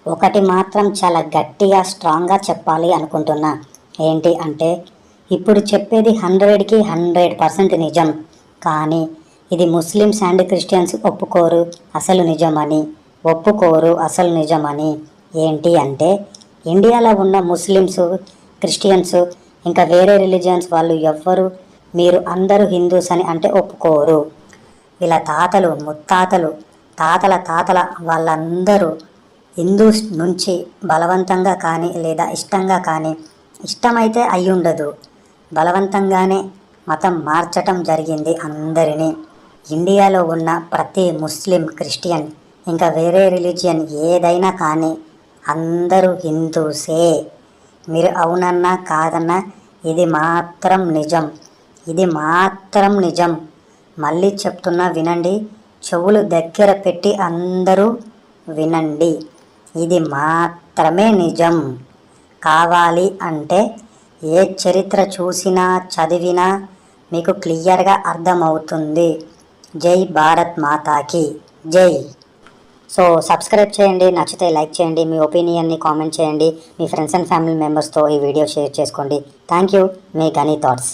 ఒకటి మాత్రం చాలా గట్టిగా స్ట్రాంగ్గా చెప్పాలి అనుకుంటున్నా. ఏంటి అంటే, ఇప్పుడు చెప్పేది 100కి 100% నిజం. కానీ ఇది ముస్లిమ్స్ అండ్ క్రిస్టియన్స్ ఒప్పుకోరు అసలు నిజమని. ఏంటి అంటే, ఇండియాలో ఉన్న ముస్లిమ్స్, క్రిస్టియన్స్, ఇంకా వేరే రిలీజియన్స్ వాళ్ళు ఎవ్వరు మీరు అందరూ హిందూస్ అని అంటే ఒప్పుకోరు. వీళ్ళ తాతలు, ముత్తాతలు, తాతల తాతల వాళ్ళందరూ హిందూస్ నుంచి బలవంతంగా కానీ లేదా ఇష్టంగా కానీ, ఇష్టమైతే అయ్యుండదు, బలవంతంగానే మతం మార్చటం జరిగింది అందరినీ. ఇండియాలో ఉన్న ప్రతి ముస్లిం, క్రిస్టియన్, ఇంకా వేరే రిలీజియన్ ఏదైనా కానీ అందరూ హిందూసే. మీరు అవునన్నా కాదన్నా ఇది మాత్రం నిజం. మళ్ళీ చెప్తున్నా వినండి, చెవులు దగ్గర పెట్టి అందరూ వినండి. ఇది మాత్రమే నిజం. కావాలి అంటే ఏ చరిత్ర చూసినా చదివినా మీకు క్లియర్గా అర్థమవుతుంది. జై భారత్ మాతాకి జై. సో సబ్స్క్రైబ్ చేయండి, నచ్చితే లైక్ చేయండి, మీ ఒపీనియన్ని కామెంట్ చేయండి, మీ ఫ్రెండ్స్ అండ్ ఫ్యామిలీ మెంబర్స్తో ఈ వీడియో షేర్ చేసుకోండి. Thank you. మీ గనీ థాట్స్.